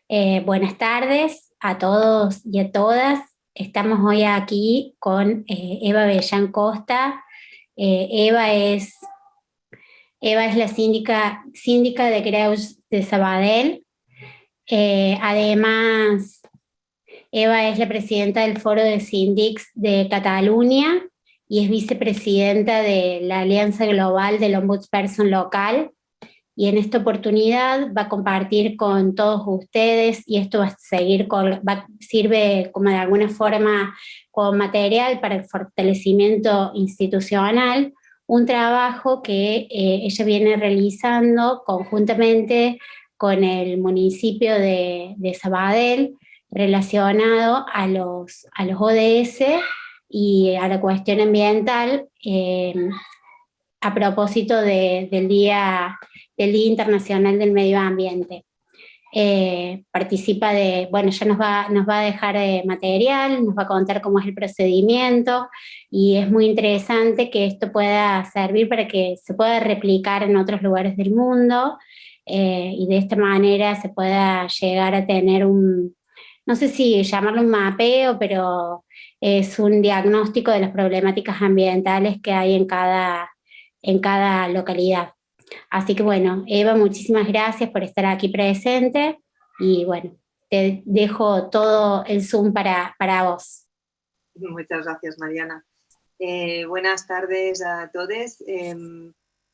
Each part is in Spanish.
Buenas tardes a todos y a todas. Estamos hoy aquí con Eva Bellán Costa. Eh, Eva es, Eva es la síndica de Creus de Sabadell. Además, Eva es la presidenta del Foro de Síndics de Cataluña y es vicepresidenta de la Alianza Global del Ombudsperson Local. Y en esta oportunidad va a compartir con todos ustedes, y esto va a sirve como de alguna forma como material para el fortalecimiento institucional, un trabajo que ella viene realizando conjuntamente con el municipio de Sabadell relacionado a los ODS y a la cuestión ambiental, a propósito del Día Internacional del Medio Ambiente. Participa bueno, ya nos va a dejar material, nos va a contar cómo es el procedimiento, y es muy interesante que esto pueda servir para que se pueda replicar en otros lugares del mundo, y de esta manera se pueda llegar a tener no sé si llamarlo un mapeo, pero es un diagnóstico de las problemáticas ambientales que hay en cada localidad. Así que bueno, Eva, muchísimas gracias por estar aquí presente y bueno, te dejo todo el Zoom para vos. Muchas gracias, Mariana. Buenas tardes a todos.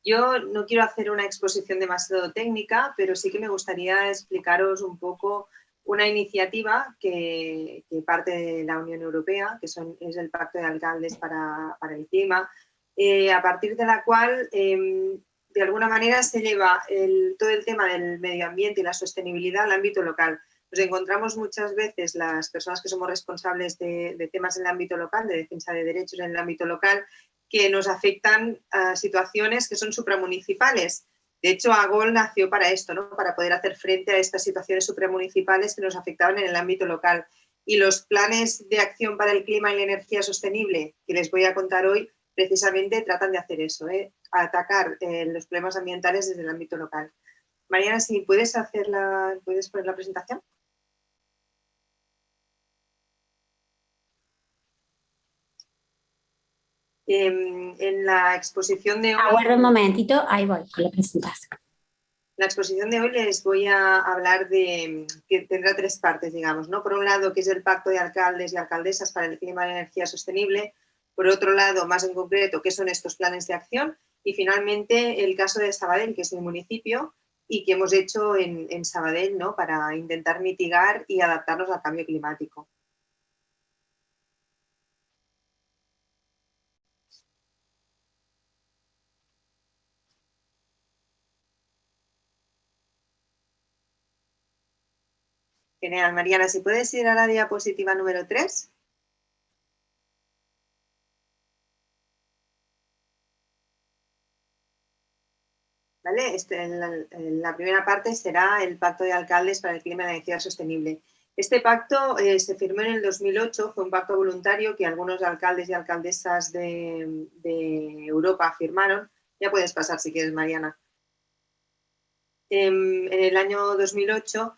Yo no quiero hacer una exposición demasiado técnica, pero sí que me gustaría explicaros un poco una iniciativa que parte de la Unión Europea, que es el Pacto de Alcaldes para el Clima, a partir de la cual de alguna manera se lleva todo el tema del medio ambiente y la sostenibilidad al ámbito local. Nos encontramos muchas veces las personas que somos responsables de temas en el ámbito local, de defensa de derechos en el ámbito local, que nos afectan a situaciones que son supramunicipales. De hecho, AGOL nació para esto, ¿no? Para poder hacer frente a estas situaciones supramunicipales que nos afectaban en el ámbito local. Y los planes de acción para el clima y la energía sostenible que les voy a contar hoy precisamente tratan de hacer eso, atacar los problemas ambientales desde el ámbito local. Mariana, si puedes poner la presentación. En la exposición de hoy... Aguarda un momentito, ahí voy con la presentación. En la exposición de hoy les voy a hablar que tendrá tres partes, digamos, ¿no? Por un lado, que es el Pacto de Alcaldes y Alcaldesas para el Clima y la Energía Sostenible. Por otro lado, más en concreto, qué son estos planes de acción. Y finalmente, el caso de Sabadell, que es mi municipio, y que hemos hecho en Sabadell, ¿no? Para intentar mitigar y adaptarnos al cambio climático. Genial, Mariana, si puedes ir a la diapositiva número 3. ¿Vale? La primera parte será el Pacto de Alcaldes para el Clima y la Energía Sostenible. Este pacto se firmó en el 2008, fue un pacto voluntario que algunos alcaldes y alcaldesas de Europa firmaron. Ya puedes pasar si quieres, Mariana. En el año 2008,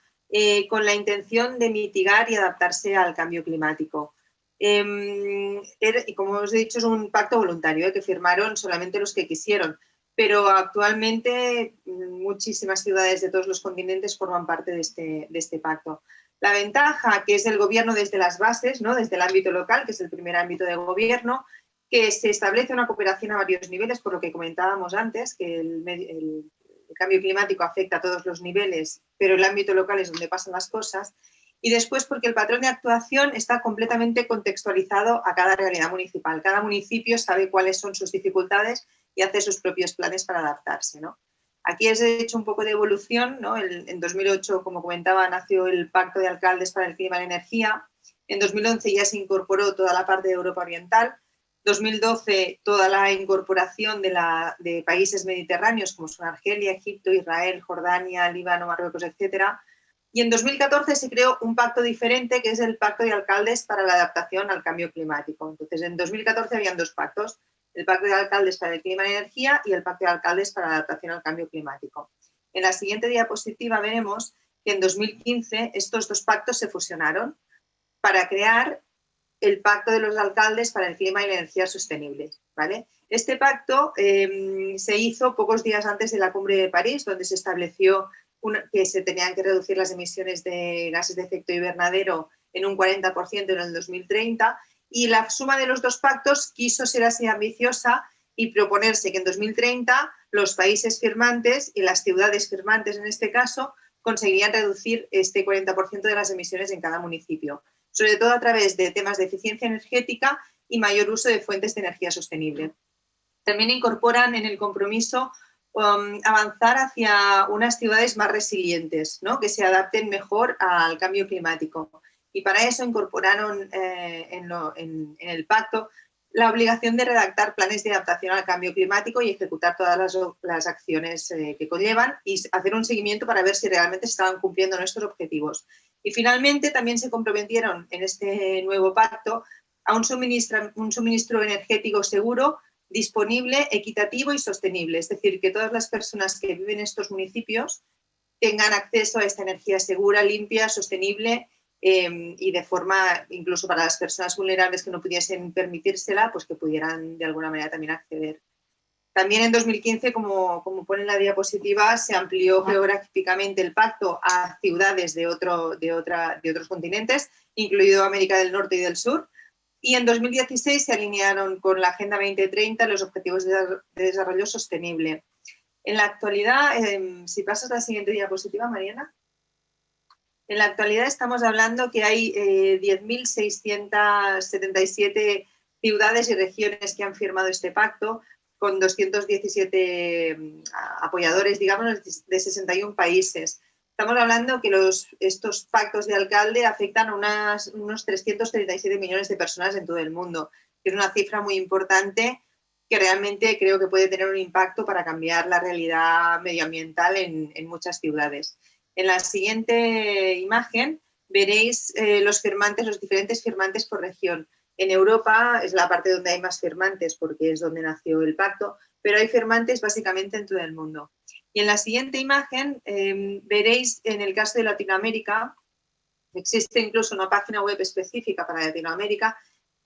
con la intención de mitigar y adaptarse al cambio climático. Y como os he dicho, es un pacto voluntario que firmaron solamente los que quisieron, pero actualmente muchísimas ciudades de todos los continentes forman parte de este pacto. La ventaja, que es el gobierno desde las bases, ¿no? Desde el ámbito local, que es el primer ámbito de gobierno, que se establece una cooperación a varios niveles, por lo que comentábamos antes, que el cambio climático afecta a todos los niveles, pero el ámbito local es donde pasan las cosas. Y después porque el patrón de actuación está completamente contextualizado a cada realidad municipal. Cada municipio sabe cuáles son sus dificultades y hace sus propios planes para adaptarse, ¿no? Aquí has hecho un poco de evolución, ¿no? En 2008, como comentaba, nació el Pacto de Alcaldes para el Clima y la Energía. En 2011 ya se incorporó toda la parte de Europa Oriental. 2012 toda la incorporación de países mediterráneos como son Argelia, Egipto, Israel, Jordania, Líbano, Marruecos, etcétera. Y en 2014 se creó un pacto diferente que es el Pacto de Alcaldes para la Adaptación al Cambio Climático. Entonces, en 2014 habían dos pactos, el Pacto de Alcaldes para el Clima y la Energía y el Pacto de Alcaldes para la Adaptación al Cambio Climático. En la siguiente diapositiva veremos que en 2015 estos dos pactos se fusionaron para crear el Pacto de los Alcaldes para el Clima y la Energía Sostenibles, ¿vale? Este pacto se hizo pocos días antes de la Cumbre de París, donde se estableció que se tenían que reducir las emisiones de gases de efecto invernadero en un 40% en el 2030, y la suma de los dos pactos quiso ser así ambiciosa y proponerse que en 2030 los países firmantes y las ciudades firmantes en este caso conseguirían reducir este 40% de las emisiones en cada municipio, sobre todo a través de temas de eficiencia energética y mayor uso de fuentes de energía sostenible. También incorporan en el compromiso avanzar hacia unas ciudades más resilientes, ¿no? Que se adapten mejor al cambio climático. Y para eso incorporaron en el pacto la obligación de redactar planes de adaptación al cambio climático y ejecutar todas las acciones que conllevan y hacer un seguimiento para ver si realmente se estaban cumpliendo nuestros objetivos. Y finalmente también se comprometieron en este nuevo pacto a un suministro energético seguro, disponible, equitativo y sostenible. Es decir, que todas las personas que viven en estos municipios tengan acceso a esta energía segura, limpia, sostenible y de forma, incluso para las personas vulnerables que no pudiesen permitírsela, pues que pudieran de alguna manera también acceder. También en 2015, como pone en la diapositiva, se amplió geográficamente el pacto a ciudades de otros continentes, incluido América del Norte y del Sur. Y en 2016 se alinearon con la Agenda 2030 los Objetivos de Desarrollo Sostenible. En la actualidad, si pasas a la siguiente diapositiva, Mariana. En la actualidad estamos hablando que hay 10.677 ciudades y regiones que han firmado este pacto, con 217 apoyadores, digamos, de 61 países. Estamos hablando que estos pactos de alcalde afectan a unos 337 millones de personas en todo el mundo, que es una cifra muy importante que realmente creo que puede tener un impacto para cambiar la realidad medioambiental en muchas ciudades. En la siguiente imagen veréis los diferentes firmantes por región. En Europa es la parte donde hay más firmantes porque es donde nació el pacto, pero hay firmantes básicamente en todo el mundo. Y en la siguiente imagen veréis en el caso de Latinoamérica, existe incluso una página web específica para Latinoamérica,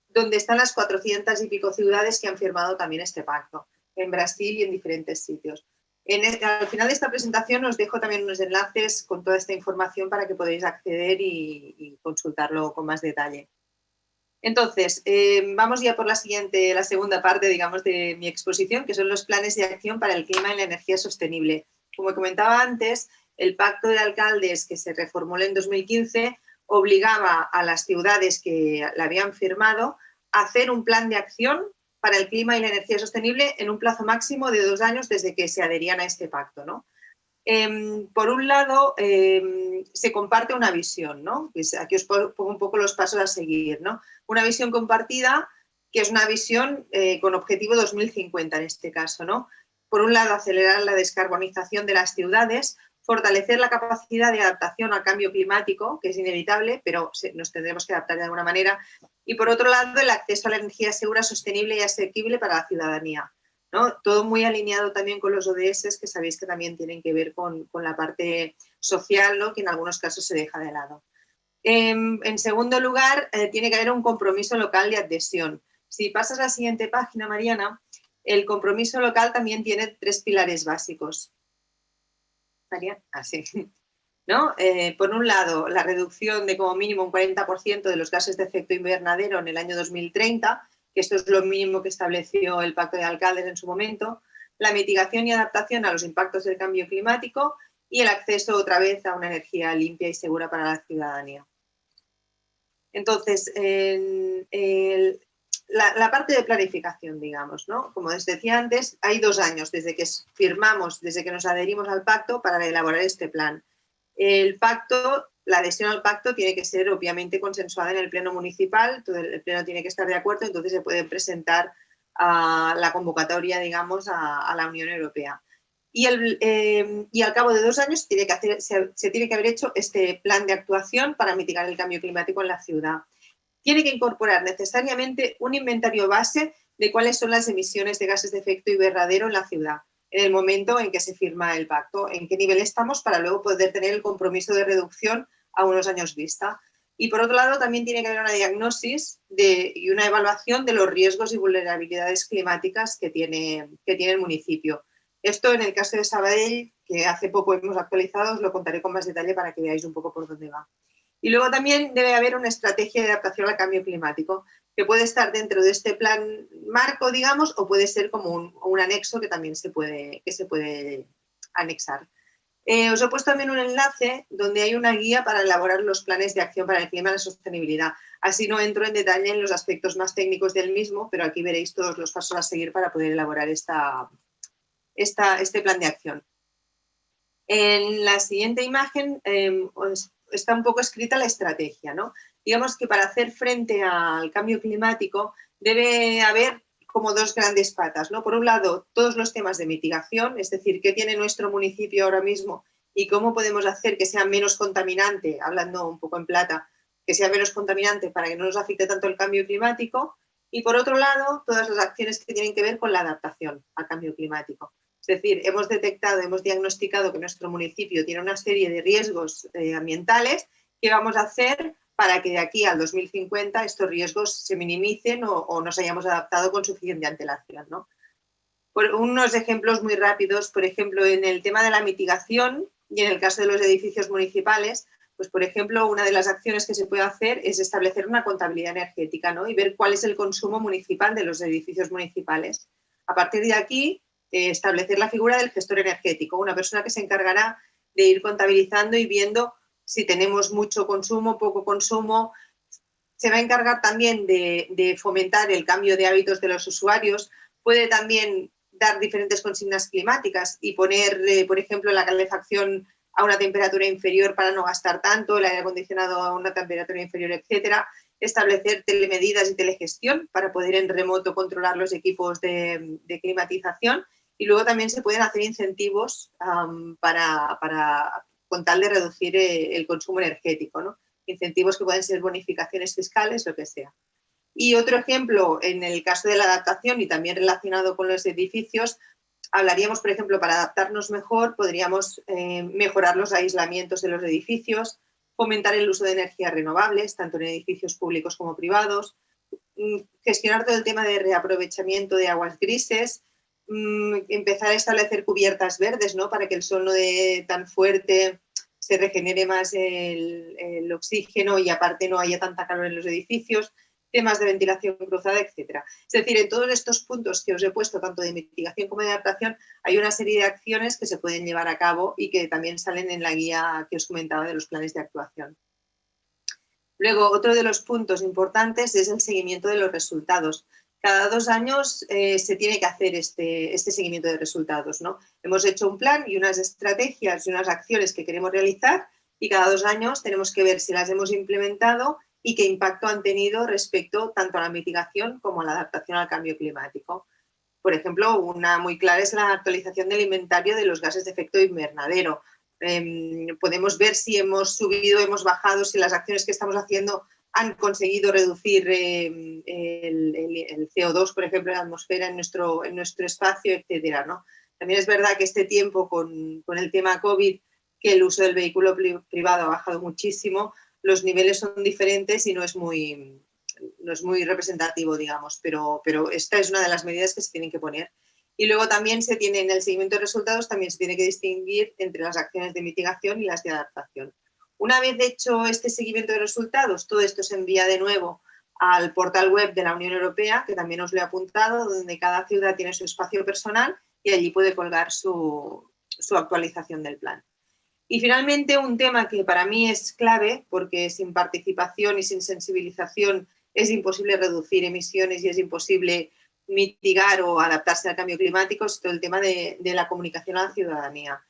donde están las 400 y pico ciudades que han firmado también este pacto, en Brasil y en diferentes sitios. Al final de esta presentación os dejo también unos enlaces con toda esta información para que podáis acceder y consultarlo con más detalle. Entonces, vamos ya por la segunda parte, digamos, de mi exposición, que son los planes de acción para el clima y la energía sostenible. Como comentaba antes, el Pacto de Alcaldes, que se reformuló en 2015, obligaba a las ciudades que la habían firmado a hacer un plan de acción para el clima y la energía sostenible en un plazo máximo de 2 años desde que se adherían a este pacto, ¿no? Por un lado, se comparte una visión, ¿no? Aquí os pongo un poco los pasos a seguir, ¿no? Una visión compartida, que es una visión con objetivo 2050 en este caso, ¿no? Por un lado, acelerar la descarbonización de las ciudades, fortalecer la capacidad de adaptación al cambio climático, que es inevitable, pero nos tendremos que adaptar de alguna manera. Y por otro lado, el acceso a la energía segura, sostenible y asequible para la ciudadanía, ¿no? Todo muy alineado también con los ODS, que sabéis que también tienen que ver con la parte social, ¿no? Que en algunos casos se deja de lado. En segundo lugar, tiene que haber un compromiso local de adhesión. Si pasas a la siguiente página, Mariana, el compromiso local también tiene 3 pilares básicos. Mariana, así. ¿No? Por un lado, la reducción de como mínimo un 40% de los gases de efecto invernadero en el año 2030, que esto es lo mínimo que estableció el Pacto de Alcaldes en su momento, la mitigación y adaptación a los impactos del cambio climático y el acceso otra vez a una energía limpia y segura para la ciudadanía. Entonces, la parte de planificación, digamos, ¿no? Como os decía antes, hay 2 años desde que firmamos, desde que nos adherimos al pacto para elaborar este plan. El pacto, la adhesión al pacto tiene que ser obviamente consensuada en el pleno municipal, todo el pleno tiene que estar de acuerdo, entonces se puede presentar a la convocatoria, digamos, a la Unión Europea. Y al cabo de 2 años se tiene que haber hecho este plan de actuación para mitigar el cambio climático en la ciudad. Tiene que incorporar necesariamente un inventario base de cuáles son las emisiones de gases de efecto invernadero en la ciudad. en el momento en que se firma el pacto, en qué nivel estamos para luego poder tener el compromiso de reducción a unos años vista. Y por otro lado, también tiene que haber una diagnosis y una evaluación de los riesgos y vulnerabilidades climáticas que tiene el municipio. Esto en el caso de Sabadell, que hace poco hemos actualizado, os lo contaré con más detalle para que veáis un poco por dónde va. Y luego también debe haber una estrategia de adaptación al cambio climático, que puede estar dentro de este plan marco, digamos, o puede ser como un anexo que también se puede anexar. Os he puesto también un enlace donde hay una guía para elaborar los planes de acción para el clima y la sostenibilidad. Así no entro en detalle en los aspectos más técnicos del mismo, pero aquí veréis todos los pasos a seguir para poder elaborar este plan de acción. En la siguiente imagen está un poco escrita la estrategia, ¿no? Digamos que para hacer frente al cambio climático debe haber como dos grandes patas, ¿no? Por un lado, todos los temas de mitigación, es decir, qué tiene nuestro municipio ahora mismo y cómo podemos hacer que sea menos contaminante, hablando un poco en plata, que sea menos contaminante para que no nos afecte tanto el cambio climático. Y por otro lado, todas las acciones que tienen que ver con la adaptación al cambio climático. Es decir, hemos detectado, hemos diagnosticado que nuestro municipio tiene una serie de riesgos ambientales. ¿Qué vamos a hacer para que de aquí al 2050 estos riesgos se minimicen o nos hayamos adaptado con suficiente antelación, ¿no? Por unos ejemplos muy rápidos, por ejemplo, en el tema de la mitigación y en el caso de los edificios municipales, pues por ejemplo, una de las acciones que se puede hacer es establecer una contabilidad energética, ¿no? Y ver cuál es el consumo municipal de los edificios municipales. A partir de aquí, establecer la figura del gestor energético, una persona que se encargará de ir contabilizando y viendo si tenemos mucho consumo, poco consumo. Se va a encargar también de fomentar el cambio de hábitos de los usuarios. Puede también dar diferentes consignas climáticas y poner, por ejemplo, la calefacción a una temperatura inferior para no gastar tanto, el aire acondicionado a una temperatura inferior, etcétera. Establecer telemedidas y telegestión para poder en remoto controlar los equipos de climatización. Y luego también se pueden hacer incentivos con tal de reducir el consumo energético, ¿no? Incentivos que pueden ser bonificaciones fiscales, lo que sea. Y otro ejemplo, en el caso de la adaptación y también relacionado con los edificios, hablaríamos, por ejemplo, para adaptarnos mejor, podríamos mejorar los aislamientos de los edificios, fomentar el uso de energías renovables, tanto en edificios públicos como privados, gestionar todo el tema de reaprovechamiento de aguas grises, empezar a establecer cubiertas verdes, ¿no? Para que el sol no dé tan fuerte, se regenere más el oxígeno y aparte no haya tanta calor en los edificios, temas de ventilación cruzada, etcétera. Es decir, en todos estos puntos que os he puesto, tanto de mitigación como de adaptación, hay una serie de acciones que se pueden llevar a cabo y que también salen en la guía que os comentaba de los planes de actuación. Luego, otro de los puntos importantes es el seguimiento de los resultados. Cada 2 años se tiene que hacer este seguimiento de resultados, ¿no? Hemos hecho un plan y unas estrategias y unas acciones que queremos realizar y cada 2 años tenemos que ver si las hemos implementado y qué impacto han tenido respecto tanto a la mitigación como a la adaptación al cambio climático. Por ejemplo, una muy clara es la actualización del inventario de los gases de efecto invernadero. Podemos ver si hemos subido, hemos bajado, si las acciones que estamos haciendo han conseguido reducir el CO2, por ejemplo, en la atmósfera, en nuestro espacio, etcétera, ¿no? También es verdad que este tiempo, con el tema COVID, que el uso del vehículo privado ha bajado muchísimo, los niveles son diferentes y no es muy representativo, digamos, pero esta es una de las medidas que se tienen que poner. Y luego también se tiene, en el seguimiento de resultados, también se tiene que distinguir entre las acciones de mitigación y las de adaptación. Una vez hecho este seguimiento de resultados, todo esto se envía de nuevo al portal web de la Unión Europea, que también os lo he apuntado, donde cada ciudad tiene su espacio personal y allí puede colgar su actualización del plan. Y finalmente, un tema que para mí es clave, porque sin participación y sin sensibilización es imposible reducir emisiones y es imposible mitigar o adaptarse al cambio climático, es todo el tema de la comunicación a la ciudadanía.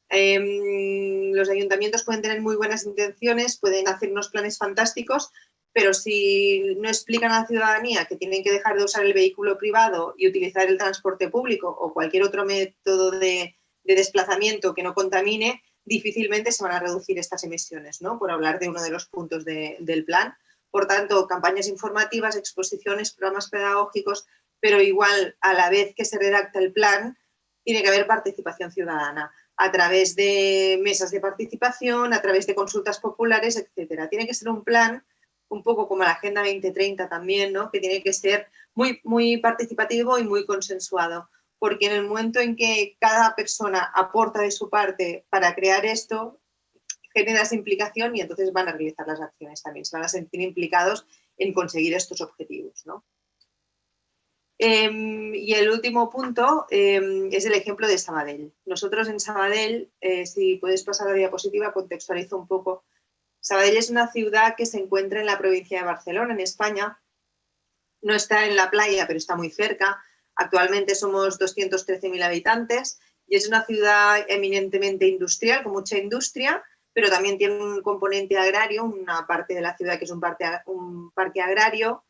Los ayuntamientos pueden tener muy buenas intenciones, pueden hacer unos planes fantásticos, pero si no explican a la ciudadanía que tienen que dejar de usar el vehículo privado y utilizar el transporte público o cualquier otro método de desplazamiento que no contamine, difícilmente se van a reducir estas emisiones, ¿no? Por hablar de uno de los puntos del plan. Por tanto, campañas informativas, exposiciones, programas pedagógicos, pero igual a la vez que se redacta el plan, tiene que haber participación ciudadana a través de mesas de participación, a través de consultas populares, etcétera. Tiene que ser un plan un poco como la Agenda 2030 también, ¿no? Que tiene que ser muy participativo y muy consensuado, porque en el momento en que cada persona aporta de su parte para crear esto, genera esa implicación y entonces van a realizar las acciones también, se van a sentir implicados en conseguir estos objetivos, ¿no? Y el último punto es el ejemplo de Sabadell. Nosotros en Sabadell, si puedes pasar la diapositiva, contextualizo un poco. Sabadell es una ciudad que se encuentra en la provincia de Barcelona, en España. No está en la playa, pero está muy cerca. Actualmente somos 213.000 habitantes y es una ciudad eminentemente industrial, con mucha industria, pero también tiene un componente agrario, una parte de la ciudad que es un parque agrario,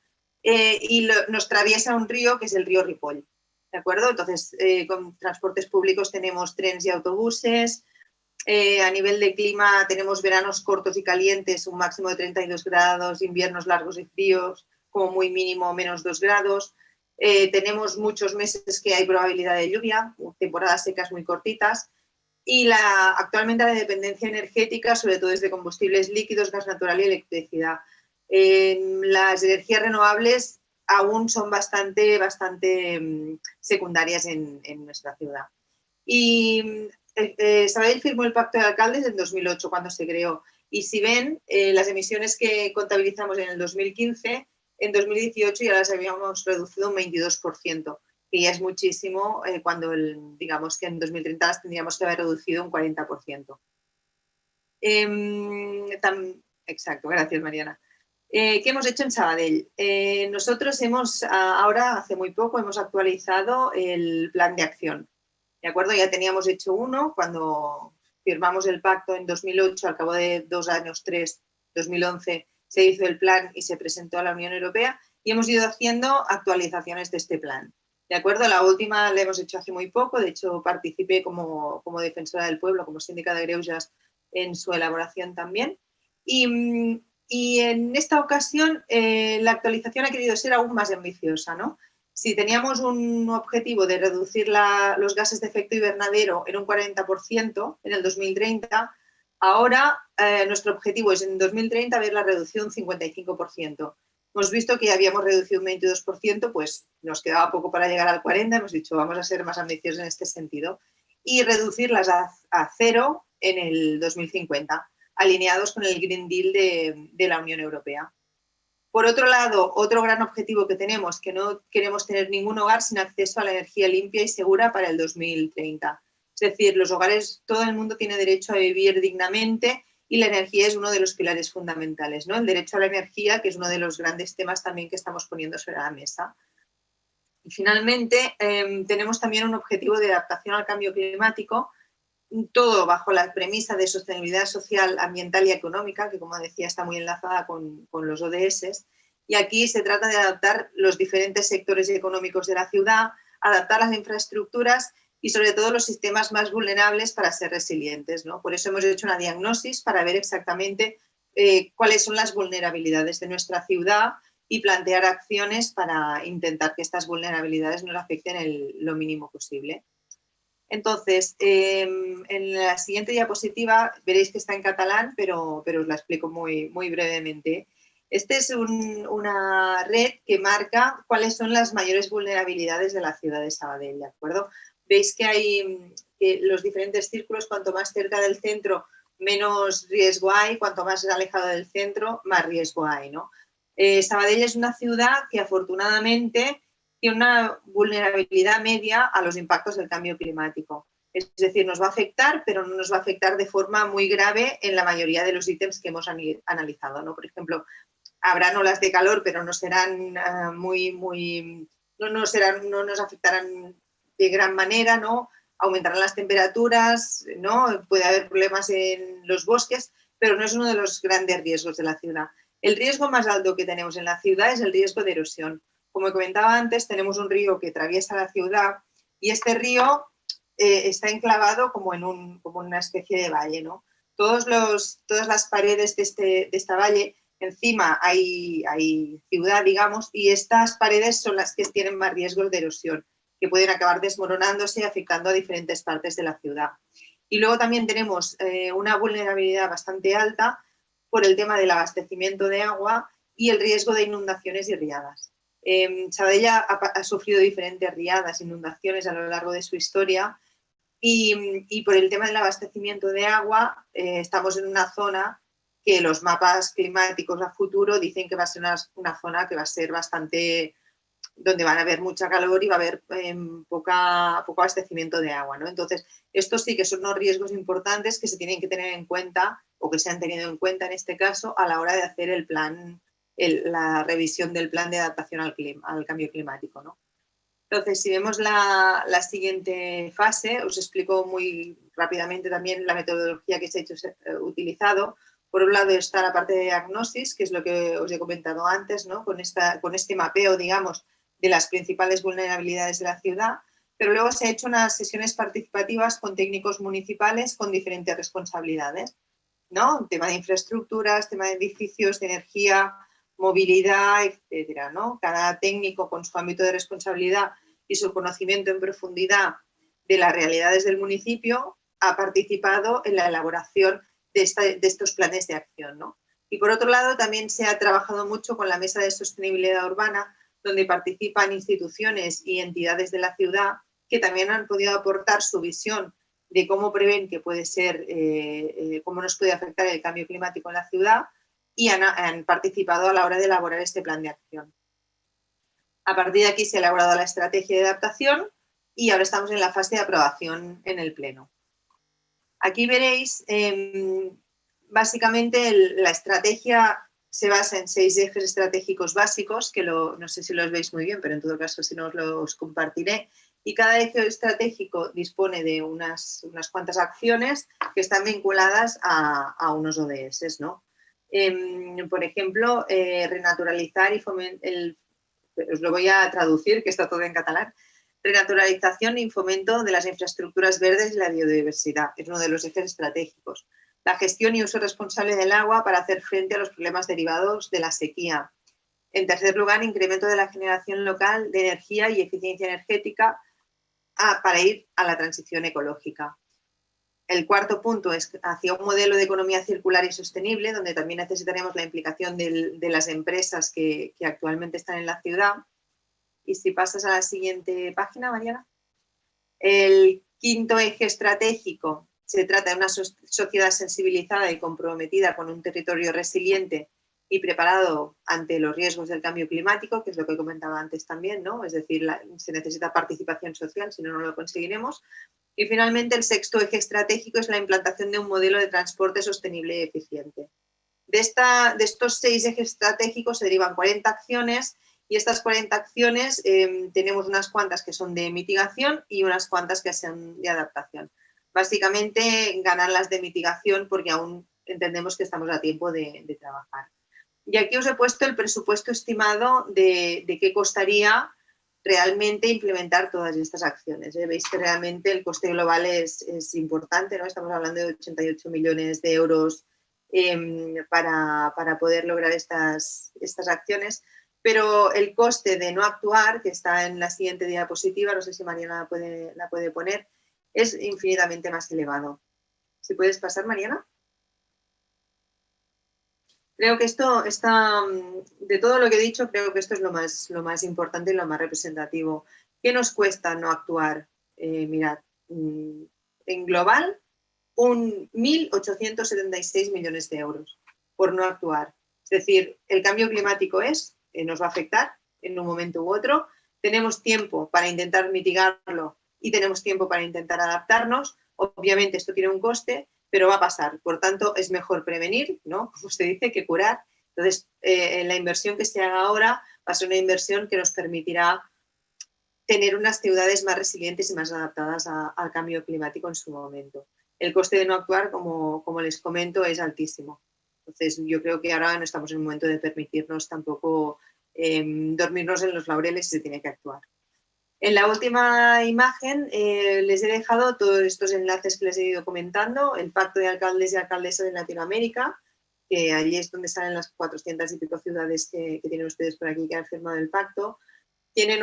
y nos atraviesa un río que es el río Ripoll, ¿de acuerdo? Entonces, con transportes públicos tenemos trenes y autobuses. A nivel de clima tenemos veranos cortos y calientes, un máximo de 32 grados, inviernos largos y fríos, como muy mínimo menos 2 grados. Tenemos muchos meses que hay probabilidad de lluvia, temporadas secas muy cortitas. Y actualmente la dependencia energética, sobre todo es de combustibles líquidos, gas natural y electricidad. Las energías renovables aún son bastante secundarias en nuestra ciudad. Y Sabadell firmó el Pacto de Alcaldes en 2008, cuando se creó. Y si ven, las emisiones que contabilizamos en el 2015, en 2018 ya las habíamos reducido un 22%, que ya es muchísimo, cuando digamos que en 2030 las tendríamos que haber reducido un 40%. Exacto, gracias, Mariana. ¿Qué hemos hecho en Sabadell? Nosotros ahora, hace muy poco, hemos actualizado el plan de acción. ¿De acuerdo? Ya teníamos hecho uno cuando firmamos el pacto en 2008, al cabo de 2 años, 3, 2011, se hizo el plan y se presentó a la Unión Europea y hemos ido haciendo actualizaciones de este plan. ¿De acuerdo? La última la hemos hecho hace muy poco, de hecho participé como defensora del pueblo, como síndica de Greuges en su elaboración también. Y en esta ocasión la actualización ha querido ser aún más ambiciosa, ¿no? Si teníamos un objetivo de reducir los gases de efecto invernadero en un 40% en el 2030, ahora nuestro objetivo es en 2030 ver la reducción un 55%. Hemos visto que ya habíamos reducido un 22%, pues nos quedaba poco para llegar al 40%, hemos dicho vamos a ser más ambiciosos en este sentido y reducirlas a cero en el 2050, alineados con el Green Deal de la Unión Europea. Por otro lado, otro gran objetivo que tenemos, que no queremos tener ningún hogar sin acceso a la energía limpia y segura para el 2030. Es decir, los hogares, todo el mundo tiene derecho a vivir dignamente y la energía es uno de los pilares fundamentales, ¿no? El derecho a la energía, que es uno de los grandes temas también que estamos poniendo sobre la mesa. Y finalmente, tenemos también un objetivo de adaptación al cambio climático, todo bajo la premisa de sostenibilidad social, ambiental y económica, que como decía está muy enlazada con los ODS. Y aquí se trata de adaptar los diferentes sectores económicos de la ciudad, adaptar las infraestructuras y sobre todo los sistemas más vulnerables para ser resilientes, ¿no? Por eso hemos hecho una diagnosis para ver exactamente cuáles son las vulnerabilidades de nuestra ciudad y plantear acciones para intentar que estas vulnerabilidades nos afecten lo mínimo posible. Entonces, en la siguiente diapositiva veréis que está en catalán, pero os la explico muy brevemente. Esta es una red que marca cuáles son las mayores vulnerabilidades de la ciudad de Sabadell, ¿de acuerdo? Veis que hay los diferentes círculos, cuanto más cerca del centro, menos riesgo hay, cuanto más alejado del centro, más riesgo hay, ¿no? Sabadell es una ciudad que afortunadamente tiene una vulnerabilidad media a los impactos del cambio climático. Es decir, nos va a afectar, pero no nos va a afectar de forma muy grave en la mayoría de los ítems que hemos analizado, ¿no? Por ejemplo, habrán olas de calor, pero no serán no nos afectarán de gran manera, ¿no? Aumentarán las temperaturas, ¿no? Puede haber problemas en los bosques, pero no es uno de los grandes riesgos de la ciudad. El riesgo más alto que tenemos en la ciudad es el riesgo de erosión. Como comentaba antes, tenemos un río que atraviesa la ciudad y este río está enclavado como en una especie de valle, ¿no? Todas las paredes de esta valle, encima hay ciudad, digamos, y estas paredes son las que tienen más riesgos de erosión. que pueden acabar desmoronándose y afectando a diferentes partes de la ciudad. Y luego también tenemos una vulnerabilidad bastante alta por el tema del abastecimiento de agua y el riesgo de inundaciones y riadas. Sabadell ha sufrido diferentes riadas, inundaciones a lo largo de su historia y por el tema del abastecimiento de agua estamos en una zona que los mapas climáticos a futuro dicen que va a ser una zona que va a ser bastante, donde van a haber mucha calor y va a haber poco abastecimiento de agua, ¿no? Entonces, estos sí que son unos riesgos importantes que se tienen que tener en cuenta o que se han tenido en cuenta en este caso a la hora de hacer el plan, la revisión del plan de adaptación al cambio climático, ¿no? Entonces, si vemos la siguiente fase, os explico muy rápidamente también la metodología que se ha utilizado. Por un lado está la parte de diagnosis, que es lo que os he comentado antes, ¿no? Con este mapeo, digamos, de las principales vulnerabilidades de la ciudad, pero luego se ha hecho unas sesiones participativas con técnicos municipales con diferentes responsabilidades, ¿no? Tema de infraestructuras, tema de edificios, de energía, movilidad, etcétera, ¿no? Cada técnico con su ámbito de responsabilidad y su conocimiento en profundidad de las realidades del municipio ha participado en la elaboración de estos planes de acción, ¿no? Y por otro lado, también se ha trabajado mucho con la Mesa de Sostenibilidad Urbana, donde participan instituciones y entidades de la ciudad que también han podido aportar su visión de cómo prevén que puede ser, cómo nos puede afectar el cambio climático en la ciudad y han participado a la hora de elaborar este plan de acción. A partir de aquí se ha elaborado la estrategia de adaptación y ahora estamos en la fase de aprobación en el Pleno. Aquí veréis, básicamente la estrategia se basa en 6 ejes estratégicos básicos, que no sé si los veis muy bien, pero en todo caso si no os los compartiré. Y cada eje estratégico dispone de unas cuantas acciones que están vinculadas a unos ODS, ¿no? Por ejemplo, renaturalizar y fomentar, os lo voy a traducir, que está todo en catalán, renaturalización y fomento de las infraestructuras verdes y la biodiversidad. Es uno de los ejes estratégicos. La gestión y uso responsable del agua para hacer frente a los problemas derivados de la sequía. En tercer lugar, incremento de la generación local de energía y eficiencia energética para ir a la transición ecológica. El cuarto punto es hacia un modelo de economía circular y sostenible, donde también necesitaremos la implicación de las empresas que actualmente están en la ciudad. Y si pasas a la siguiente página, Mariana. El quinto eje estratégico se trata de una sociedad sensibilizada y comprometida con un territorio resiliente y preparado ante los riesgos del cambio climático, que es lo que comentaba antes también, ¿no? Es decir, se necesita participación social, si no, no lo conseguiremos. Y finalmente, el sexto eje estratégico es la implantación de un modelo de transporte sostenible y eficiente. De estos 6 ejes estratégicos se derivan 40 acciones y estas 40 acciones tenemos unas cuantas que son de mitigación y unas cuantas que son de adaptación. Básicamente ganan las de mitigación porque aún entendemos que estamos a tiempo de trabajar. Y aquí os he puesto el presupuesto estimado de qué costaría realmente implementar todas estas acciones. Veis que realmente el coste global es importante, ¿no? Estamos hablando de 88 millones de euros para poder lograr estas acciones, pero el coste de no actuar, que está en la siguiente diapositiva, no sé si Mariana la puede poner, es infinitamente más elevado. ¿Si puedes pasar, Mariana? Creo que esto está, de todo lo que he dicho, creo que esto es lo más importante y lo más representativo. ¿Qué nos cuesta no actuar? Mirad, en global, 1.876 millones de euros por no actuar. Es decir, el cambio climático nos va a afectar en un momento u otro. Tenemos tiempo para intentar mitigarlo y tenemos tiempo para intentar adaptarnos. Obviamente esto tiene un coste, pero va a pasar. Por tanto, es mejor prevenir, ¿no? Como se dice, que curar. Entonces, la inversión que se haga ahora va a ser una inversión que nos permitirá tener unas ciudades más resilientes y más adaptadas al cambio climático en su momento. El coste de no actuar, como les comento, es altísimo. Entonces, yo creo que ahora no estamos en el momento de permitirnos tampoco dormirnos en los laureles si se tiene que actuar. En la última imagen les he dejado todos estos enlaces que les he ido comentando, el Pacto de Alcaldes y Alcaldesas de Latinoamérica, que allí es donde salen las 400 y pico ciudades que tienen ustedes por aquí que han firmado el pacto. tienen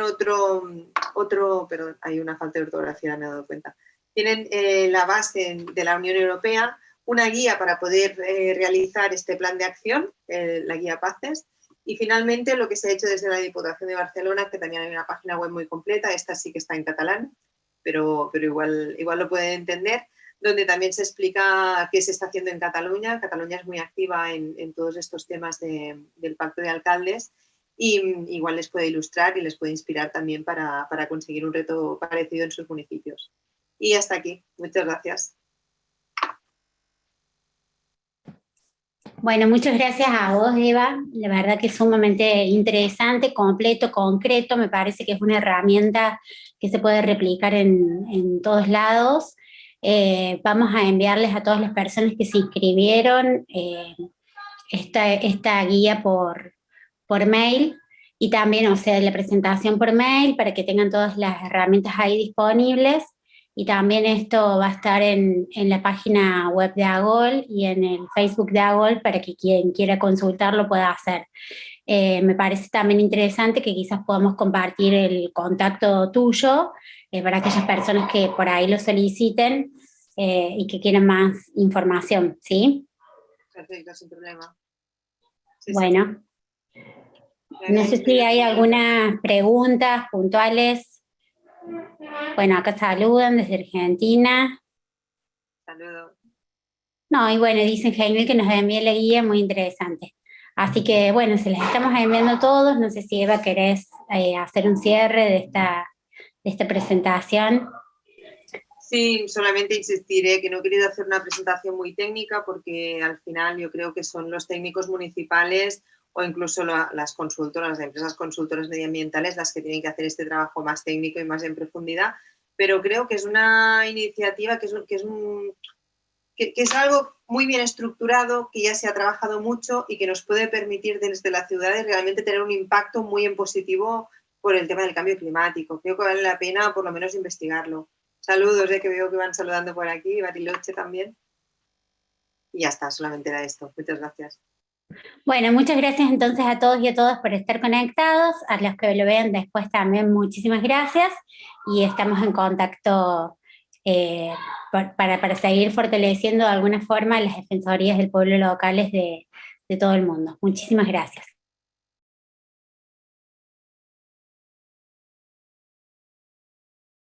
perdón, hay una falta de ortografía, me he dado cuenta. Tienen la base de la Unión Europea, una guía para poder realizar este plan de acción, la guía PACES, y finalmente lo que se ha hecho desde la Diputación de Barcelona, que también hay una página web muy completa, esta sí que está en catalán, pero igual lo pueden entender, donde también se explica qué se está haciendo en Cataluña. Cataluña es muy activa en todos estos temas del pacto de alcaldes y igual les puede ilustrar y les puede inspirar también para conseguir un reto parecido en sus municipios. Y hasta aquí. Muchas gracias. Bueno, muchas gracias a vos, Eva. La verdad que es sumamente interesante, completo, concreto. Me parece que es una herramienta que se puede replicar en todos lados. Vamos a enviarles a todas las personas que se inscribieron esta guía por mail y también, o sea, la presentación por mail para que tengan todas las herramientas ahí disponibles. Y también esto va a estar en la página web de AGOL y en el Facebook de AGOL para que quien quiera consultarlo pueda hacer. Me parece también interesante que quizás podamos compartir el contacto tuyo para aquellas personas que por ahí lo soliciten y que quieran más información, ¿sí? Perfecto, sin problema. Sí, bueno, sí. No sé si hay algunas preguntas puntuales. Bueno, acá saludan desde Argentina. Saludos. No, y bueno, dicen genial que nos envíe la guía, muy interesante. Así que bueno, se las estamos enviando todos. No sé si Eva querés hacer un cierre de esta presentación. Sí, solamente insistiré que no he querido hacer una presentación muy técnica porque al final yo creo que son los técnicos municipales o incluso las consultoras, las empresas consultoras medioambientales las que tienen que hacer este trabajo más técnico y más en profundidad, pero creo que es una iniciativa que es algo muy bien estructurado, que ya se ha trabajado mucho y que nos puede permitir desde las ciudades realmente tener un impacto muy en positivo por el tema del cambio climático. Creo que vale la pena por lo menos investigarlo. Saludos, que veo que van saludando por aquí, Bariloche también. Y ya está, solamente era esto. Muchas gracias. Bueno, muchas gracias entonces a todos y a todas por estar conectados. A los que lo vean después también muchísimas gracias y estamos en contacto para seguir fortaleciendo de alguna forma las defensorías del pueblo locales de todo el mundo. Muchísimas gracias.